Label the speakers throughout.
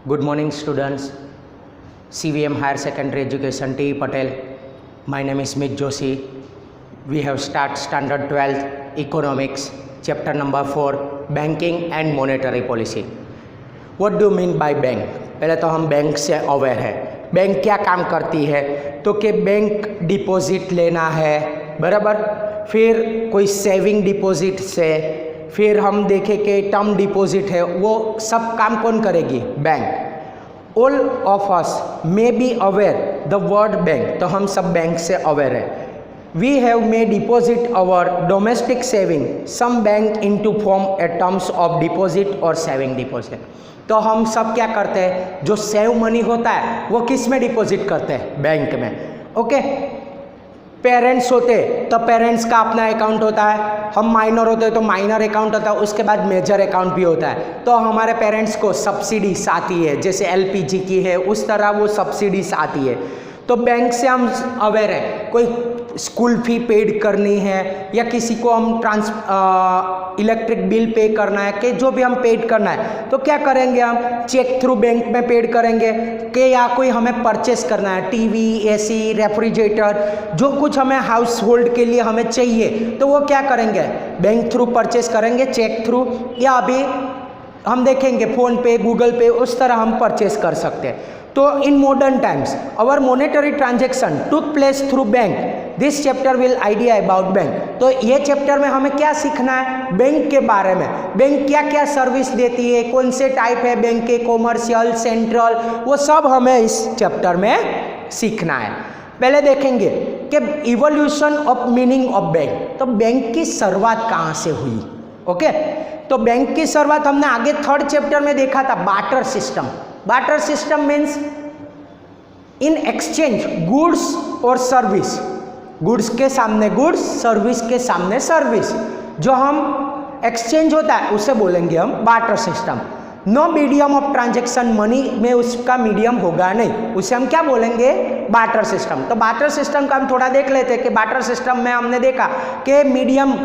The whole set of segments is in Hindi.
Speaker 1: Good morning, students. CVM Higher Secondary Education, T. Patel. My name is Mit Joshi. We have started Standard 12 Economics, Chapter number 4, Banking and Monetary Policy. What do you mean by bank? पहले तो हम बैंक से अवेयर है. बैंक क्या काम करती है? तो कि बैंक डिपॉजिट लेना है, बराबर. फिर कोई सेविंग डिपॉजिट से, फिर हम देखें कि टर्म डिपॉजिट है, वो सब काम कौन करेगी? Bank. All of us may be aware the word bank. तो हम सब बैंक से अवेयर है. We have may deposit our domestic saving some bank into form a terms of deposit or saving deposit. तो हम सब क्या करते हैं? जो सेव मनी होता है वो किस में डिपॉजिट करते हैं? बैंक में. ओके. पेरेंट्स होते तो पेरेंट्स का अपना अकाउंट होता है. हम माइनर होते तो माइनर अकाउंट होता है. उसके बाद मेजर अकाउंट भी होता है. तो हमारे पेरेंट्स को सब्सिडीज आती है, जैसे एलपीजी की है, उस तरह वो सब्सिडीज आती है. तो बैंक से हम अवेयर है. कोई स्कूल फी पेड करनी है या किसी को हम इलेक्ट्रिक बिल पे करना है, कि जो भी हम पेड करना है, तो क्या करेंगे? हम चेक थ्रू बैंक में पेड करेंगे. कि या कोई हमें परचेस करना है, टीवी, एसी, रेफ्रिजरेटर, जो कुछ हमें हाउस होल्ड के लिए हमें चाहिए, तो वो क्या करेंगे? बैंक थ्रू परचेस करेंगे, चेक थ्रू, या अभी हम देखेंगे फ़ोन पे, गूगल पे, उस तरह हम परचेस कर सकते हैं. तो in modern times our monetary transaction took place through bank. This chapter will idea about bank. तो ये चैप्टर में हमें क्या सीखना है? बैंक के बारे में. बैंक क्या क्या सर्विस देती है, कौन से टाइप है बैंक के, कॉमर्शियल, सेंट्रल, वो सब हमें इस चैप्टर में सीखना है. पहले देखेंगे कि evolution of meaning of bank. तो बैंक की शुरुआत कहाँ से हुई? ओके. तो बैंक की शुरुआत हमने आगे थर्ड चैप्टर में देखा था, barter system. Barter system means in exchange goods और सर्विस. गुड्स के सामने गुड्स, सर्विस के सामने सर्विस. जो हम एक्सचेंज होता है उसे बोलेंगे हम barter system. No medium of transaction, money में उसका मीडियम होगा नहीं, उसे हम क्या बोलेंगे? Barter system. तो बार्टर सिस्टम का हम थोड़ा देख लेते हैं कि बार्टर सिस्टम में हमने देखा कि मीडियम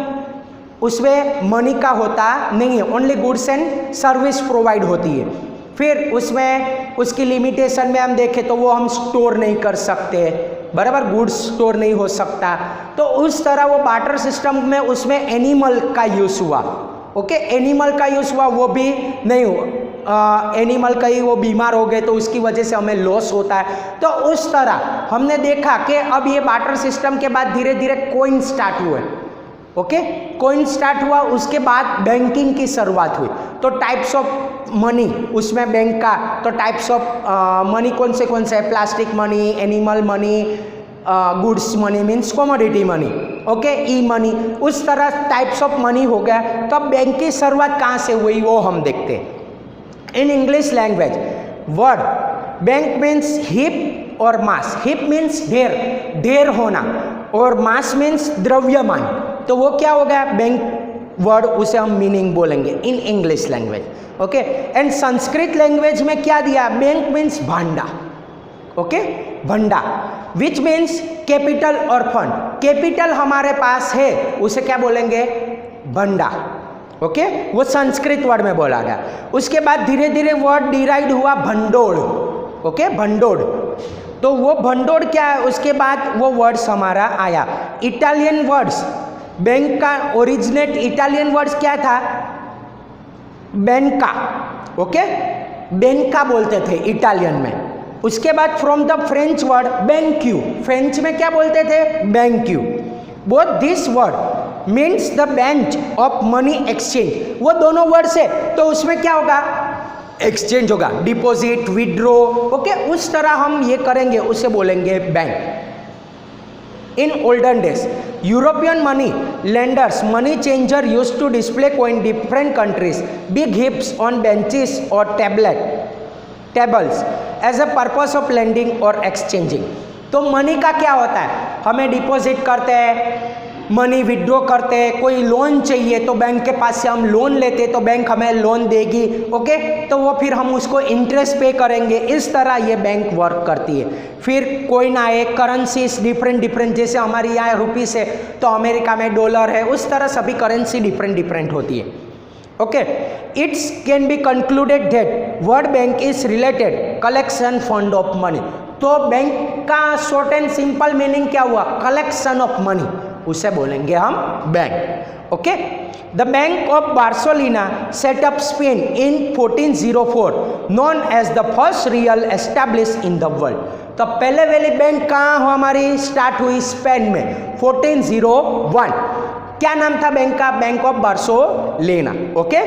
Speaker 1: उसमें मनी का होता नहीं है, only goods and service provide होती है. फिर उसमें उसकी लिमिटेशन में हम देखें तो वो हम स्टोर नहीं कर सकते, बराबर, गुड्स स्टोर नहीं हो सकता. तो उस तरह वो बार्टर सिस्टम में उसमें एनिमल का यूज़ हुआ. ओके. एनिमल का यूज़ हुआ, वो भी नहीं हुआ. एनिमल कहीं वो बीमार हो गए तो उसकी वजह से हमें लॉस होता है. तो उस तरह हमने देखा कि अब ये बार्टर सिस्टम के बाद धीरे धीरे कॉइन स्टार्ट हुए. ओके. कॉइन स्टार्ट हुआ, उसके बाद बैंकिंग की शुरुआत हुई. तो टाइप्स ऑफ मनी उसमें बैंक का, तो टाइप्स ऑफ मनी कौन से है? Plastic money, animal money, goods money means commodity money. Okay. E money, उस तरह टाइप्स ऑफ मनी हो गया. तो अब बैंक की शुरुआत कहाँ से हुई वो हम देखते हैं. In English language word bank means hip और मास. हिप मीन्स ढेर, ढेर होना, और मास मीन्स द्रव्यमान. तो वो क्या हो गया? बैंक वर्ड, उसे हम मीनिंग बोलेंगे in English language. Okay. And Sanskrit language में क्या दिया? बैंक मीन्स भांडा. ओके. भंडा, विच मीन्स कैपिटल और फंड. कैपिटल हमारे पास है, उसे क्या बोलेंगे? भंडा. ओके. वो संस्कृत वर्ड में बोला गया. उसके बाद धीरे धीरे वर्ड डिराइव हुआ भंडोड़. ओके. भंडोड़. तो वो भंडोड़ क्या है? उसके बाद वो वर्ड्स हमारा आया. इटालियन वर्ड्स, बैंक का ओरिजिनेट इटालियन वर्ड्स क्या था? बैंका. ओके. बैंका बोलते थे इटालियन में. उसके बाद from the French word BenQ. French में क्या बोलते थे? BenQ. Both this word means the bench of money exchange. वो दोनों वर्ड से, तो उसमें क्या होगा? एक्सचेंज होगा, डिपॉजिट, विड्रॉ. ओके. उस तरह हम ये करेंगे, उसे बोलेंगे bank. In olden days, European money lenders, money changer used to display coin different countries, big heaps on benches or tables as a purpose of lending or exchanging. तो मनी का क्या होता है? हमें डिपॉजिट करते हैं, मनी विड्रॉ करते हैं, कोई लोन चाहिए तो बैंक के पास से हम लोन लेते हैं, तो बैंक हमें लोन देगी. ओके. तो वो फिर हम उसको इंटरेस्ट पे करेंगे. इस तरह ये बैंक वर्क करती है. फिर कोइन आए, करेंसीज डिफरेंट, जैसे हमारी यहाँ रुपीस है तो अमेरिका में डॉलर है, उस तरह सभी करेंसी डिफरेंट होती है. Okay, it can be concluded that word bank is related collection fund of money. तो बैंक का शॉर्ट एंड सिंपल मीनिंग क्या हुआ? कलेक्शन ऑफ मनी, उसे बोलेंगे हम bank. Okay, the bank of Barcelona set up Spain in 1404, known as the first real establish in the world. तो पहले वाली बैंक कहाँ हो हमारी स्टार्ट हुई? स्पेन में 1401. क्या नाम था बैंक का? Bank of Barcelona. Okay,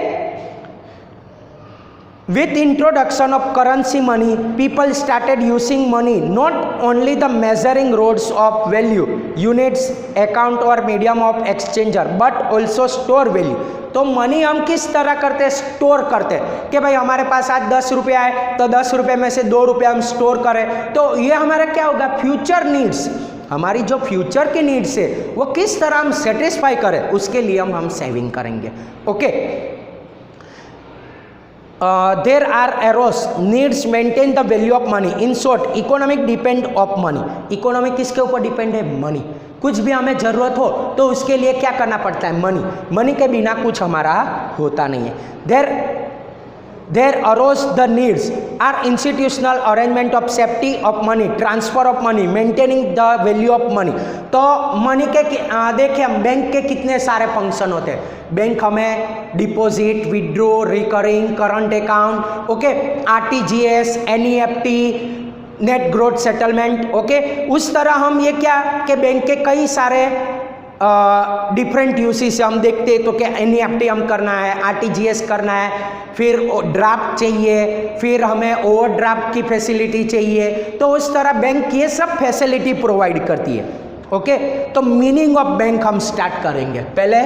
Speaker 1: with introduction of currency money, people started using money not only the measuring rods of value units, account or medium of exchanger, but also store value. तो मनी हम किस तरह करते हैं? स्टोर करते हैं कि भाई हमारे पास आज 10 रुपये आए तो 10 रुपये में से 2 रुपये हम स्टोर करें. तो ये हमारा क्या होगा? फ्यूचर नीड्स, हमारी जो फ्यूचर की नीड्स है वो किस तरह हम सेटिस्फाई करें, उसके लिए हम सेविंग करेंगे. Okay, there are arrows needs maintain the value of money. In short, economic depend of money. Economic किसके ऊपर डिपेंड है? मनी. कुछ भी हमें जरूरत हो तो उसके लिए क्या करना पड़ता है? मनी. मनी के बिना कुछ हमारा होता नहीं है. There arose the needs are institutional arrangement of safety of money, transfer of money, maintaining the value of money. तो मनी के देखिए हम बैंक के कितने सारे फंक्शन होते हैं. बैंक हमें deposit, withdraw, recurring, current account, okay, RTGS, NEFT, net growth settlement. Okay, उस तरह हम ये क्या कि बैंक के कई सारे डिफरेंट यूसेस हम देखते हैं. तो क्या एनईएफटी हम करना है, आरटीजीएस करना है, फिर ड्राफ्ट चाहिए, फिर हमें ओवरड्राफ्ट की फैसिलिटी चाहिए. तो उस तरह बैंक ये सब फैसिलिटी प्रोवाइड करती है. ओके, तो मीनिंग ऑफ बैंक हम स्टार्ट करेंगे. पहले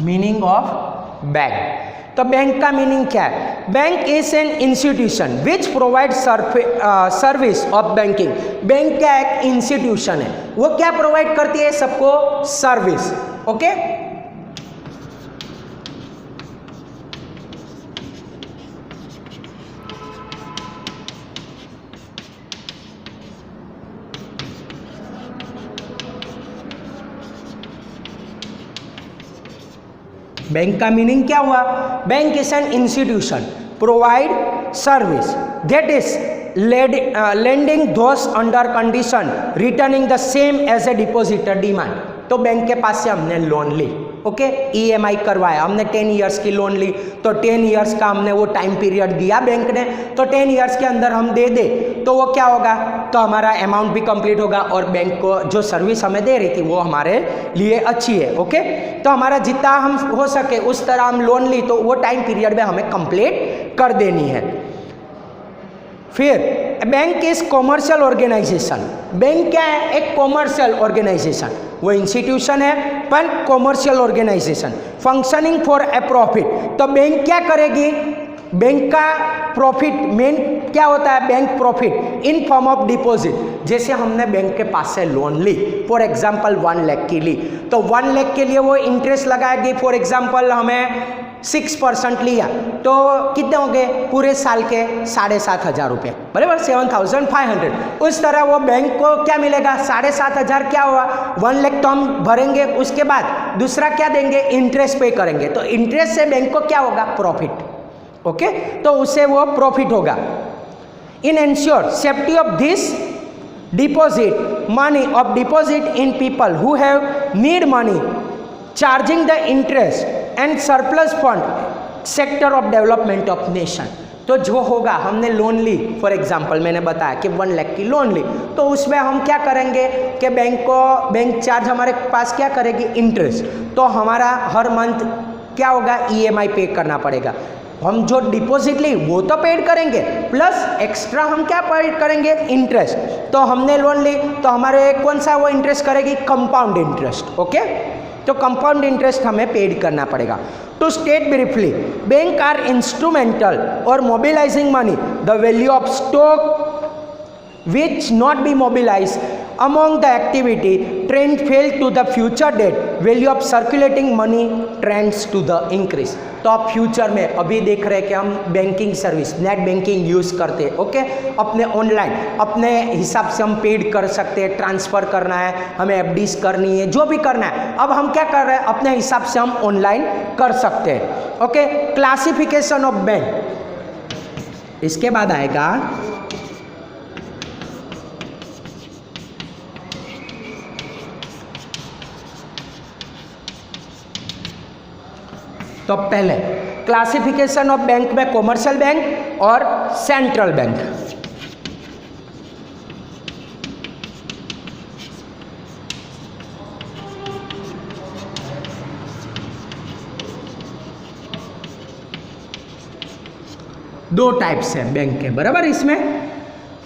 Speaker 1: मीनिंग ऑफ बैंक. तो बैंक का मीनिंग क्या है? Bank is an institution which provide service of banking. Bank क्या एक इंस्टीट्यूशन है, वो क्या प्रोवाइड करती है? सबको सर्विस. ओके, बैंक का मीनिंग क्या हुआ? Bank is an institution provide service that is lending those under condition returning the same as a depositor demand. तो बैंक के पास से हमने लोन ली. ओके, ईएमआई करवाया हमने, 10 इयर्स की लोन ली. तो 10 इयर्स का हमने वो टाइम पीरियड दिया बैंक ने. तो 10 इयर्स के अंदर हम दे दे तो वो क्या होगा? तो हमारा अमाउंट भी कंप्लीट होगा और बैंक को जो सर्विस हमें दे रही थी वो हमारे लिए अच्छी है. ओके, तो हमारा जितना हम हो सके उस तरह हम लोन ली तो वो टाइम पीरियड में हमें कंप्लीट कर देनी है. फिर bank is commercial organization. Bank क्या है? एक कॉमर्शियल ऑर्गेनाइजेशन. वो इंस्टीट्यूशन है पर commercial organization functioning for a profit. तो बैंक क्या करेगी? बैंक का प्रॉफिट मेन क्या होता है? Bank profit in form of deposit. जैसे हमने बैंक के पास से लोन ली, फॉर एग्जांपल 1 लाख की ली, तो 1 लाख के लिए वो इंटरेस्ट लगाएगी. फॉर एग्जांपल हमें 6% लिया तो कितने हो गए? पूरे साल के 7,500 रुपये, बराबर 7,500. उस तरह वो बैंक को क्या मिलेगा? 7,500 क्या हुआ? 1 लाख तो हम भरेंगे, उसके बाद दूसरा क्या देंगे? इंटरेस्ट पे करेंगे. तो इंटरेस्ट से बैंक को क्या होगा? प्रॉफिट. ओके, तो उससे वो प्रॉफिट होगा. In ensure safety of this deposit money of deposit in people who have need money charging the interest and surplus fund sector of development of nation. तो जो होगा, हमने लोन ली, फॉर एग्जांपल मैंने बताया कि 1 लाख की लोन ली, तो उसमें हम क्या करेंगे कि बैंक चार्ज हमारे पास क्या करेगी? इंटरेस्ट. तो हमारा हर मंथ क्या होगा? ईएमआई पे करना पड़ेगा. हम जो डिपॉजिट ली वो तो पेड करेंगे, प्लस एक्स्ट्रा हम क्या पेड करेंगे? इंटरेस्ट. तो हमने लोन ली तो हमारे कौन सा वो इंटरेस्ट करेगी? Compound interest. ओके, तो कंपाउंड इंटरेस्ट हमें पेड करना पड़ेगा. To state briefly, bank are instrumental और mobilizing money. The value of stock which not be mobilize among the activity trend fell to the future date value of circulating money trends to the increase. तो आप फ्यूचर में अभी देख रहे हैं कि हम banking service net banking use करते हैं, ओके, अपने ऑनलाइन अपने हिसाब से हम पेड कर सकते हैं, ट्रांसफ़र करना है, हमें एफडीज करनी है, जो भी करना है अब हम क्या कर रहे हैं अपने हिसाब से हम ऑनलाइन कर सकते हैं, ओके। क्लासिफिकेशन ऑफ बैंक, इसके बाद आएगा तो पहले क्लासिफिकेशन ऑफ बैंक में कॉमर्शियल बैंक और सेंट्रल बैंक। दो टाइप्स है बैंक के, बराबर। इसमें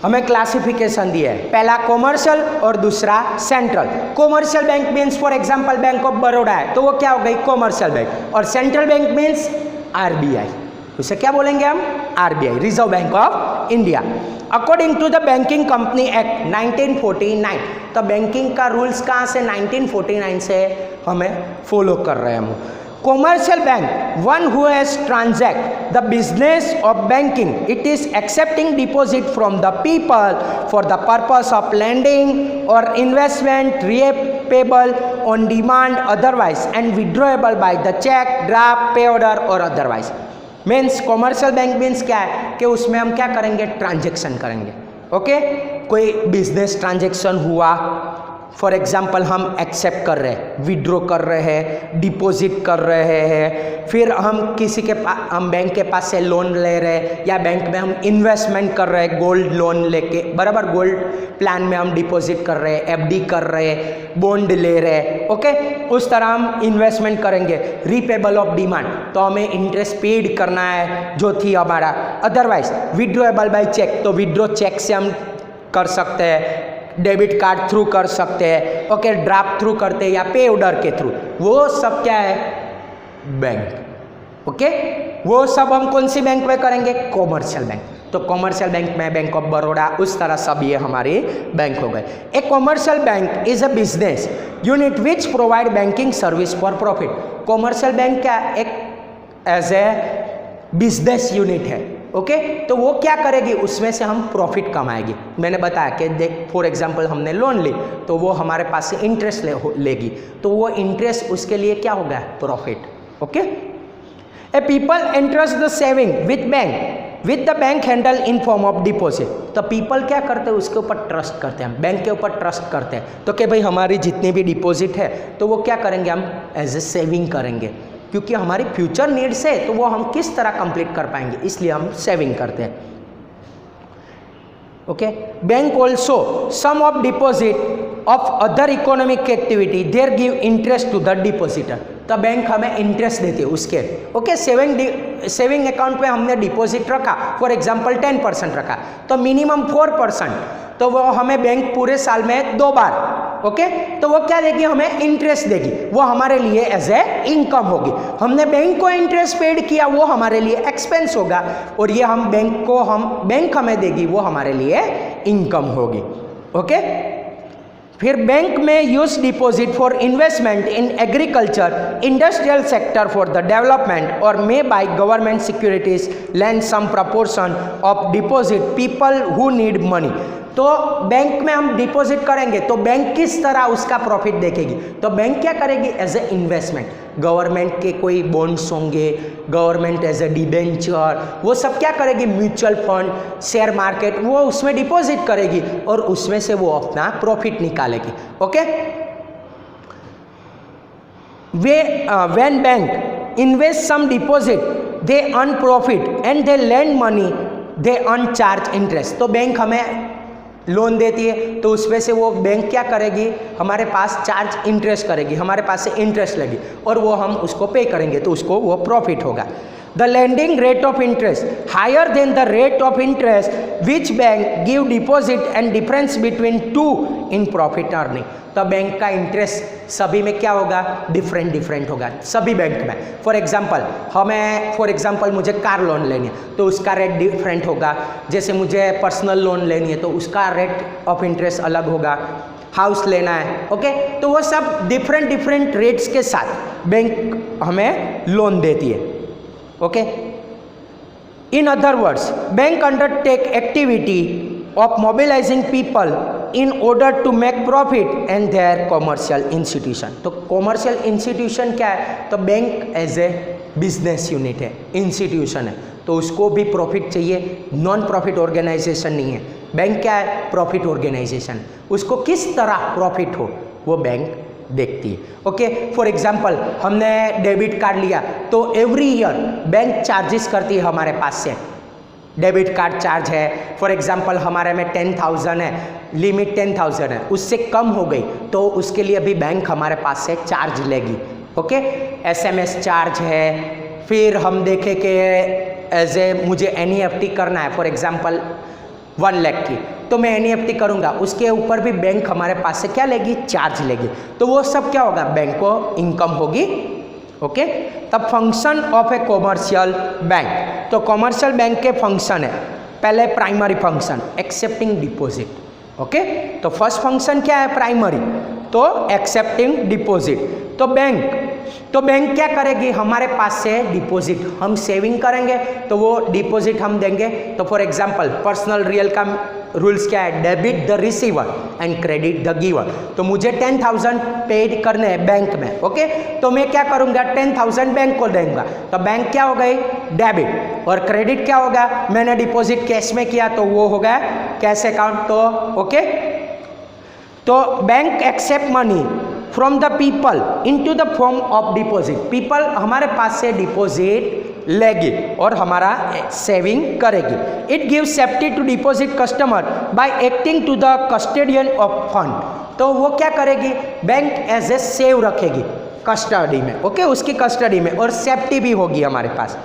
Speaker 1: हमें क्लासिफिकेशन दिया है, पहला कॉमर्शियल और दूसरा central. Commercial bank means for example bank of Baroda है तो वो क्या हो गई कॉमर्शियल बैंक, और सेंट्रल बैंक मीन्स आरबीआई, उसे क्या बोलेंगे हम RBI, reserve bank of India. According to the banking company act 1949, तो बैंकिंग का रूल्स कहाँ से 1949 से हमें फॉलो कर रहे हैं हम। Commercial bank, one who has transact the business of banking, it is accepting deposit from the people for the purpose of lending or investment, repayable on demand otherwise and withdrawable by the check, draft, pay order or otherwise। Means commercial bank means क्या है कि उसमें हम क्या करेंगे ट्रांजेक्शन करेंगे, ओके। कोई बिजनेस ट्रांजेक्शन हुआ, फॉर एग्जाम्पल हम एक्सेप्ट कर रहे हैं, विड्रॉ कर रहे हैं, डिपॉजिट कर रहे हैं, फिर हम किसी के पास हम बैंक के पास से लोन ले रहे हैं या बैंक में हम इन्वेस्टमेंट कर रहे हैं गोल्ड लोन लेके, बराबर, गोल्ड प्लान में हम डिपॉजिट कर रहे हैं, एफडी कर रहे हैं, बॉन्ड ले रहे हैं, ओके। उस तरह हम इन्वेस्टमेंट करेंगे। रीपेबल ऑफ डिमांड, तो हमें इंटरेस्ट पेड करना है जो थी हमारा। अदरवाइज विड्रॉएबल बाय चेक, तो विड्रॉ चेक से हम कर सकते हैं, डेबिट कार्ड थ्रू कर सकते हैं, ओके, ड्राफ्ट थ्रू करते हैं या पे ऑर्डर के थ्रू, वो सब क्या है बैंक, ओके। वो सब हम कौन सी बैंक में करेंगे कॉमर्शियल बैंक। तो कॉमर्शियल बैंक में बैंक ऑफ बड़ौदा, उस तरह सब ये हमारे बैंक हो गए। A commercial bank is a business unit which provide banking service for profit. Commercial bank क्या एक एज ए बिजनेस यूनिट है, ओके। तो वो क्या करेगी उसमें से हम प्रॉफिट कमाएगी। मैंने बताया कि देख फॉर एग्जांपल हमने लोन ली तो वो हमारे पास से इंटरेस्ट लेगी, तो वो इंटरेस्ट उसके लिए क्या होगा profit, okay. A people interest the saving with bank with the bank handle in form of deposit. तो पीपल क्या करते हैं उसके ऊपर ट्रस्ट करते हैं, बैंक के ऊपर ट्रस्ट करते हैं, तो कि भाई हमारी जितनी भी डिपॉजिट है तो वो क्या करेंगे हम एज ए सेविंग करेंगे, क्योंकि हमारी फ्यूचर नीड्स है तो वो हम किस तरह कंप्लीट कर पाएंगे, इसलिए हम सेविंग करते हैं, okay. Bank also sum of deposit of other economic activity there give interest to the depositor. तो बैंक हमें इंटरेस्ट देती है उसके, ओके। सेविंग अकाउंट पे हमने डिपॉजिट रखा, फॉर एग्जांपल 10% रखा, तो मिनिमम 4%, तो वो हमें बैंक पूरे साल में 2 बार, ओके, तो वो क्या देगी हमें इंटरेस्ट देगी, वो हमारे लिए एज ए इनकम होगी। हमने बैंक को इंटरेस्ट पेड किया, वो हमारे लिए एक्सपेंस होगा, और ये हम बैंक हमें देगी, वो हमारे लिए इनकम होगी, ओके। फिर बैंक में use deposit for investment in agriculture industrial sector for the development और may buy government securities land some proportion of deposit people who need money. तो बैंक में हम डिपॉजिट करेंगे तो बैंक किस तरह उसका प्रॉफिट देखेगी, तो बैंक क्या करेगी एज ए इन्वेस्टमेंट, गवर्नमेंट के कोई बॉन्ड्स होंगे, गवर्नमेंट एज ए डिबेंचर, वो सब क्या करेगी, म्यूचुअल फंड, शेयर मार्केट, वो उसमें डिपॉजिट करेगी और उसमें से वो अपना प्रॉफिट निकालेगी, okay. When bank invest sum deposit they earn profit and they lend money they earn charge interest. तो बैंक हमें लोन देती है तो उसमें से वो बैंक क्या करेगी हमारे पास चार्ज इंटरेस्ट करेगी, हमारे पास से इंटरेस्ट लेगी और वो हम उसको पे करेंगे तो उसको वो प्रॉफिट होगा। The lending rate of interest higher than the rate of interest which bank give deposit and difference between two in profit earning. तो बैंक का इंटरेस्ट सभी में क्या होगा, डिफरेंट होगा सभी बैंक में। फॉर एग्जांपल मुझे कार लोन लेनी है तो उसका रेट डिफरेंट होगा, जैसे मुझे पर्सनल लोन लेनी है तो उसका रेट ऑफ इंटरेस्ट अलग होगा, हाउस लेना है, ओके, तो वो सब डिफरेंट रेट्स के साथ बैंक हमें लोन देती है, okay. In other words, bank undertake activity of mobilizing people in order to make profit and their commercial institution। तो commercial institution क्या है? तो bank as a business unit है, इंस्टीट्यूशन है, तो उसको भी प्रॉफिट चाहिए, नॉन प्रॉफिट ऑर्गेनाइजेशन नहीं है। बैंक क्या है? Profit organization. उसको किस तरह प्रॉफिट हो वो बैंक देखती है, ओके। फॉर एग्जाम्पल हमने डेबिट कार्ड लिया तो एवरी ईयर बैंक चार्जेस करती है हमारे पास से, डेबिट कार्ड चार्ज है। फॉर एग्जांपल हमारे में 10,000 है, लिमिट 10,000 है, उससे कम हो गई तो उसके लिए भी बैंक हमारे पास से चार्ज लेगी, ओके। SMS चार्ज है। फिर हम देखें कि एज ए मुझे NEFT करना है, फॉर एग्जांपल 1 लाख की, तो मैं NEFT करूँगा, उसके ऊपर भी बैंक हमारे पास से क्या लेगी? चार्ज लेगी। तो वो सब क्या होगा? बैंक को इनकम होगी, ओके। तब function of a commercial bank, तो कॉमर्शियल बैंक के फंक्शन है, पहले primary function accepting deposit, okay. तो फर्स्ट फंक्शन क्या है? प्राइमरी, तो एक्सेप्टिंग डिपॉजिट। तो बैंक क्या करेगी? हमारे पास से डिपॉजिट हम सेविंग करेंगे तो वो डिपॉजिट हम देंगे। तो फॉर एग्जांपल पर्सनल रियल का रूल्स क्या है? Debit the receiver and credit the giver. तो मुझे 10,000 पेड करने हैं बैंक में, ओके, तो मैं क्या करूंगा? 10,000 बैंक को दूंगा, तो बैंक क्या हो गई? डेबिट। और क्रेडिट क्या होगा? मैंने डिपॉजिट कैश में किया तो वो हो गया कैश अकाउंट, तो ओके। तो bank accept money from the people into the form of deposit. People हमारे पास से डिपॉजिट लेगी और हमारा सेविंग करेगी। It gives safety to deposit customer by acting to the custodian of fund. तो वो क्या करेगी? बैंक एज ए सेव रखेगी कस्टडी में, ओके, उसकी कस्टडी में, और सेफ्टी भी होगी हमारे पास।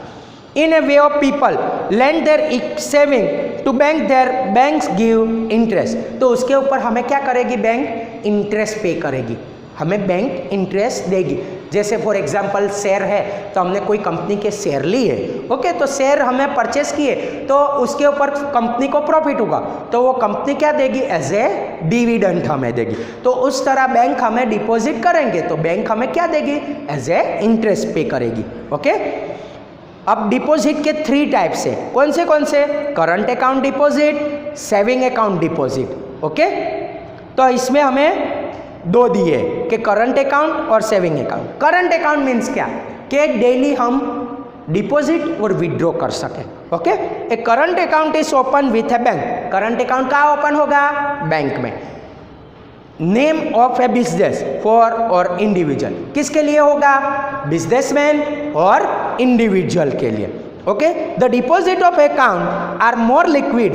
Speaker 1: In a way of people land there saving to bank, their banks give interest. तो उसके ऊपर हमें क्या करेगी? बैंक इंटरेस्ट पे करेगी, हमें बैंक इंटरेस्ट देगी। जैसे फॉर एग्जांपल शेयर है, तो हमने कोई कंपनी के शेयर लिए, ओके, तो शेयर हमें परचेस किए तो उसके ऊपर कंपनी को प्रॉफिट होगा, तो वो कंपनी क्या देगी? एज ए डिविडेंड हमें देगी। तो उस तरह बैंक हमें डिपॉजिट करेंगे तो बैंक हमें क्या देगी? एज ए इंटरेस्ट पे करेगी, ओके। अब डिपॉजिट के 3 टाइप्स है, कौन से? Current account deposit, saving account deposit, okay. तो इसमें हमें 2 दिए कि करंट अकाउंट और saving account. Current account means क्या? कि डेली हम डिपॉजिट और विड्रॉ कर सकें, okay. A current account is open with A bank. Current account कहाँ ओपन होगा? बैंक में। Name of A business for और इंडिविजुअल, किसके लिए होगा? बिजनेसमैन और इंडिविजुअल के लिए, okay. The deposit of account are more liquid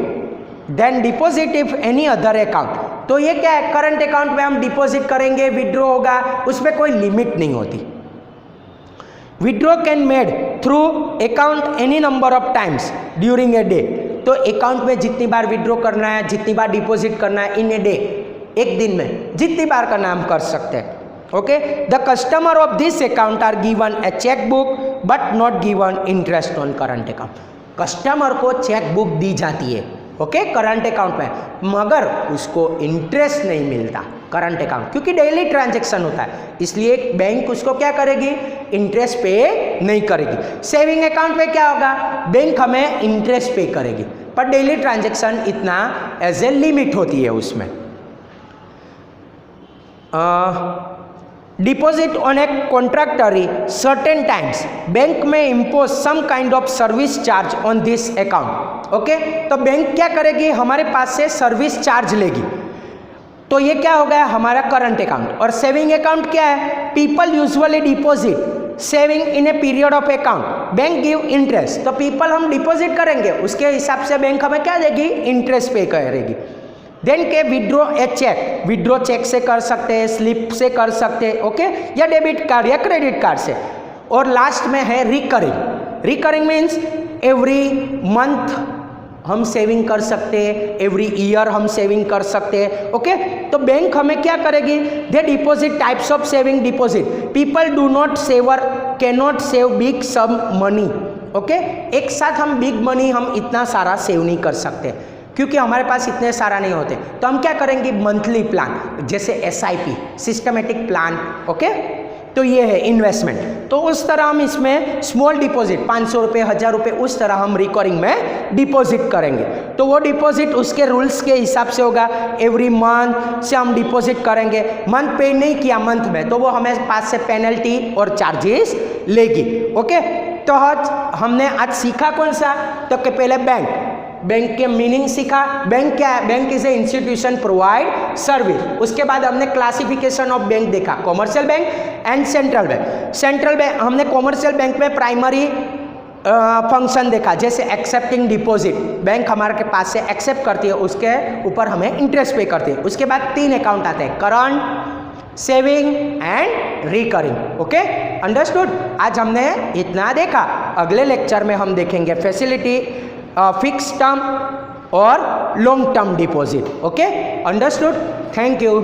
Speaker 1: than deposit if any other account. तो ये क्या है? करंट अकाउंट में हम डिपॉजिट करेंगे, विड्रॉ होगा, उसमें कोई लिमिट नहीं होती। Withdraw can made through account any number of times during a day. तो अकाउंट में जितनी बार विड्रॉ करना है, जितनी बार डिपॉजिट करना है इन ए डे, एक दिन में जितनी बार करना हम कर सकते हैं, okay. The customer of this account are given a cheque book but not given interest on current account. Customer को चेक बुक दी जाती है, ओके, करंट अकाउंट में, मगर उसको इंटरेस्ट नहीं मिलता करंट अकाउंट, क्योंकि डेली ट्रांजैक्शन होता है, इसलिए बैंक उसको क्या करेगी? इंटरेस्ट पे नहीं करेगी। सेविंग अकाउंट पे क्या होगा? बैंक हमें इंटरेस्ट पे करेगी, पर डेली ट्रांजैक्शन इतना एज ए लिमिट होती है उसमें। Deposit on a contractory certain times, bank में impose some kind of service charge on this account, okay. तो बैंक क्या करेगी? हमारे पास से सर्विस चार्ज लेगी, तो ये क्या हो गया? हमारा करंट अकाउंट। और सेविंग अकाउंट क्या है? People usually deposit saving in a period of account, bank give interest. तो पीपल हम डिपॉजिट करेंगे, उसके हिसाब से बैंक हमें क्या देगी? इंटरेस्ट पे करेगी। देन के विड्रॉ ए चेक, विड्रॉ चेक से कर सकते हैं, स्लिप से कर सकते हैं, ओके, या डेबिट कार्ड या क्रेडिट कार्ड से। और लास्ट में है recurring. Recurring means every month हम सेविंग कर सकते हैं, एवरी ईयर हम सेविंग कर सकते हैं, ओके। तो बैंक हमें क्या करेगी? They deposit types of saving deposit. People do not saver can not save big sum money, okay. एक साथ हम बिग मनी हम इतना सारा सेव नहीं कर सकते। क्योंकि हमारे पास इतने सारा नहीं होते, तो हम क्या करेंगे, मंथली प्लान, जैसे SIP, सिस्टमेटिक प्लान, ओके। तो ये है इन्वेस्टमेंट। तो उस तरह हम इसमें स्मॉल डिपॉजिट 500 रुपये, 1000 रुपये, उस तरह हम रिकरिंग में डिपॉजिट करेंगे। तो वो डिपॉजिट उसके रूल्स के हिसाब से होगा, एवरी मंथ से हम डिपॉजिट करेंगे। मंथ पे नहीं किया मंथ में, तो वो हमें पास से पेनल्टी और चार्जेस लेगी, ओके। तो आज हमने आज सीखा कौन सा, तो कि पहले बैंक के मीनिंग सीखा। बैंक क्या है, bank is a institution provide service. उसके बाद हमने क्लासिफिकेशन ऑफ बैंक देखा, commercial bank and central bank. Central bank हमने कॉमर्शियल बैंक में प्राइमरी फंक्शन देखा, जैसे एक्सेप्टिंग डिपॉजिट, बैंक हमारे के पास से एक्सेप्ट करती है, उसके ऊपर हमें इंटरेस्ट पे करती है। उसके बाद 3 अकाउंट आते हैं, current, saving and recurring, okay, understood. आज हमने इतना देखा, अगले लेक्चर में हम देखेंगे फैसिलिटी, फिक्स टर्म और long term deposit, okay, understood. Thank you.